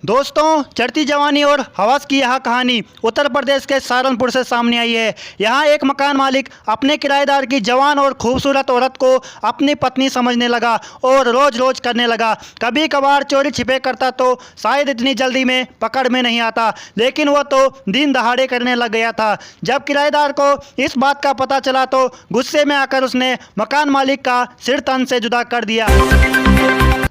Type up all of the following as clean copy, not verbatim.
दोस्तों, चढ़ती जवानी और हवस की यह कहानी उत्तर प्रदेश के सहारनपुर से सामने आई है। यहाँ एक मकान मालिक अपने किराएदार की जवान और खूबसूरत औरत को अपनी पत्नी समझने लगा और रोज रोज करने लगा। कभी कभार चोरी छिपे करता तो शायद इतनी जल्दी में पकड़ में नहीं आता, लेकिन वो तो दिन दहाड़े करने लग गया था। जब किराएदार को इस बात का पता चला तो गुस्से में आकर उसने मकान मालिक का सिर तन से जुदा कर दिया।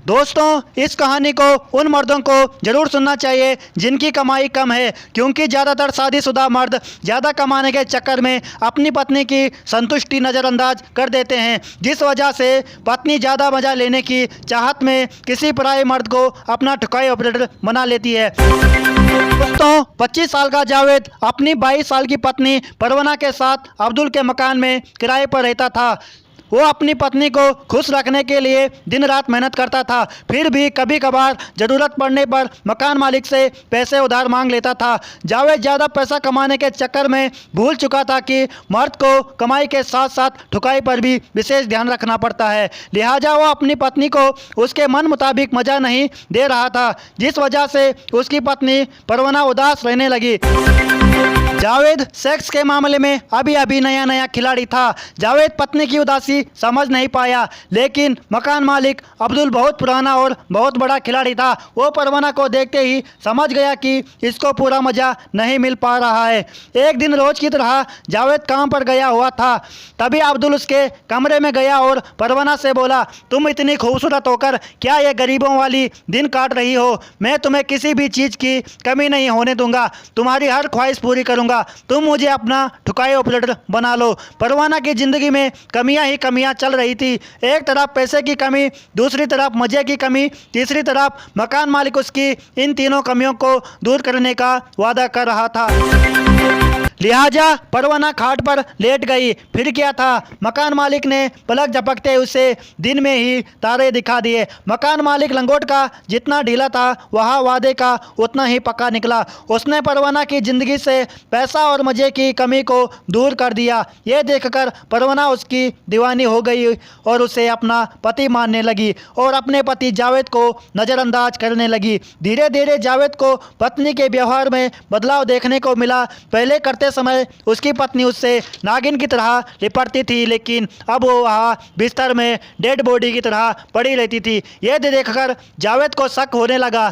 दोस्तों, इस कहानी को उन मर्दों को जरूर सुनना चाहिए जिनकी कमाई कम है, क्योंकि ज़्यादातर शादीशुदा मर्द ज़्यादा कमाने के चक्कर में अपनी पत्नी की संतुष्टि नज़रअंदाज कर देते हैं, जिस वजह से पत्नी ज़्यादा मज़ा लेने की चाहत में किसी पराये मर्द को अपना ठुकाई ऑपरेटर बना लेती है। दोस्तों, 25 साल का जावेद अपनी 22 साल की पत्नी परवना के साथ अब्दुल के मकान में किराए पर रहता था। वो अपनी पत्नी को खुश रखने के लिए दिन रात मेहनत करता था, फिर भी कभी कभार ज़रूरत पड़ने पर मकान मालिक से पैसे उधार मांग लेता था। जावेद ज़्यादा पैसा कमाने के चक्कर में भूल चुका था कि मर्द को कमाई के साथ साथ ठुकाई पर भी विशेष ध्यान रखना पड़ता है। लिहाजा वो अपनी पत्नी को उसके मन मुताबिक मज़ा नहीं दे रहा था, जिस वजह से उसकी पत्नी परवना उदास रहने लगी। जावेद सेक्स के मामले में अभी नया नया खिलाड़ी था। जावेद पत्नी की उदासी समझ नहीं पाया, लेकिन मकान मालिक अब्दुल बहुत पुराना और बहुत बड़ा खिलाड़ी था। वो परवाना को देखते ही समझ गया कि इसको पूरा मज़ा नहीं मिल पा रहा है। एक दिन रोज की तरह जावेद काम पर गया हुआ था, तभी अब्दुल उसके कमरे में गया और परवाना से बोला, तुम इतनी खूबसूरत होकर क्या ये गरीबों वाली दिन काट रही हो? मैं तुम्हें किसी भी चीज़ की कमी नहीं होने दूंगा, तुम्हारी हर ख्वाहिश पूरी करूंगा, तुम मुझे अपना ठुकाई ऑपरेटर बना लो। परवाना की जिंदगी में कमियां ही कमियां चल रही थी। एक तरफ पैसे की कमी, दूसरी तरफ मजे की कमी, तीसरी तरफ मकान मालिक उसकी इन तीनों कमियों को दूर करने का वादा कर रहा था। लिहाजा परवाना खाट पर लेट गई। फिर क्या था, मकान मालिक ने पलक झपकते उसे दिन में ही तारे दिखा दिए। मकान मालिक लंगोट का जितना ढीला था वह वादे का उतना ही पक्का निकला। उसने परवाना की जिंदगी से पैसा और मजे की कमी को दूर कर दिया। ये देखकर परवाना उसकी दीवानी हो गई और उसे अपना पति मानने लगी और अपने पति जावेद को नज़रअंदाज करने लगी। धीरे धीरे जावेद को पत्नी के व्यवहार में बदलाव देखने को मिला। पहले करते समय उसकी पत्नी उससे नागिन की तरह लिपटती थी, लेकिन अब वो वहाँ बिस्तर में डेड बॉडी की तरह पड़ी रहती थी। यह देखकर जावेद को शक होने लगा।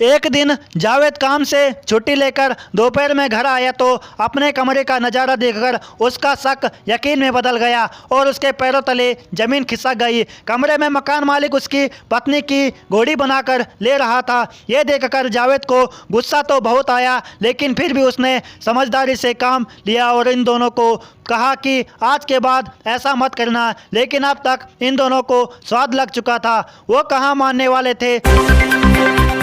एक दिन जावेद काम से छुट्टी लेकर दोपहर में घर आया तो अपने कमरे का नज़ारा देखकर उसका शक यकीन में बदल गया और उसके पैरों तले जमीन खिसक गई। कमरे में मकान मालिक उसकी पत्नी की घोड़ी बनाकर ले रहा था। यह देखकर जावेद को गुस्सा तो बहुत आया, लेकिन फिर भी उसने समझदारी से काम लिया और इन दोनों को कहा कि आज के बाद ऐसा मत करना। लेकिन अब तक इन दोनों को स्वाद लग चुका था, वो कहाँ मानने वाले थे।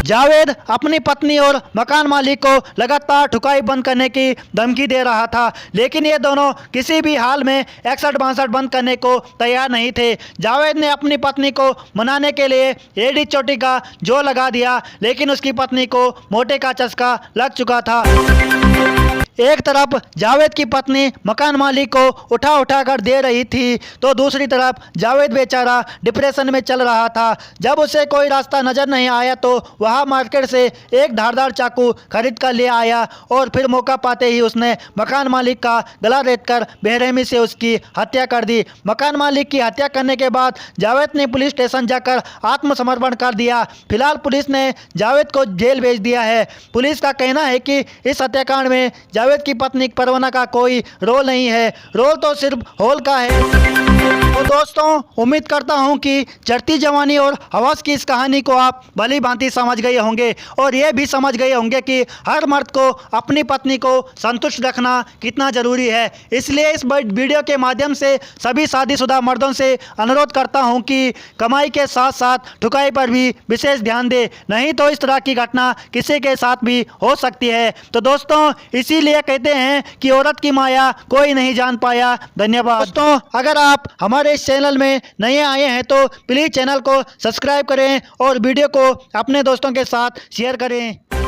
जावेद अपनी पत्नी और मकान मालिक को लगातार ठुकाई बंद करने की धमकी दे रहा था, लेकिन ये दोनों किसी भी हाल में 61-62 बंद करने को तैयार नहीं थे। जावेद ने अपनी पत्नी को मनाने के लिए एड़ी चोटी का जोर लगा दिया, लेकिन उसकी पत्नी को मोटे का चस्का लग चुका था। एक तरफ जावेद की पत्नी मकान मालिक को उठा कर दे रही थी, तो दूसरी तरफ जावेद बेचारा डिप्रेशन में चल रहा था। जब उसे कोई रास्ता नज़र नहीं आया तो वह मार्केट से एक धारदार चाकू खरीद कर ले आया और फिर मौका पाते ही उसने मकान मालिक का गला रेतकर बेरहमी से उसकी हत्या कर दी। मकान मालिक की हत्या करने के बाद जावेद ने पुलिस स्टेशन जाकर आत्मसमर्पण कर दिया। फिलहाल पुलिस ने जावेद को जेल भेज दिया है। पुलिस का कहना है कि इस हत्याकांड में जावेद की पत्नी परवाना का कोई रोल नहीं है, रोल तो सिर्फ हॉल का है। तो दोस्तों, उम्मीद करता हूं कि चढ़ती जवानी और हवस की इस कहानी को आप भली भांति समझ गए होंगे और ये भी समझ गए होंगे कि हर मर्द को अपनी पत्नी को संतुष्ट रखना कितना ज़रूरी है। इसलिए इस वीडियो के माध्यम से सभी शादीशुदा मर्दों से अनुरोध करता हूं कि कमाई के साथ साथ ठुकाई पर भी विशेष ध्यान दे, नहीं तो इस तरह की घटना किसी के साथ भी हो सकती है। तो दोस्तों, इसीलिए कहते हैं कि औरत की माया कोई नहीं जान पाया। धन्यवाद। दोस्तों, अगर आप हमारे इस चैनल में नए आए हैं तो प्लीज़ चैनल को सब्सक्राइब करें और वीडियो को अपने दोस्तों के साथ शेयर करें।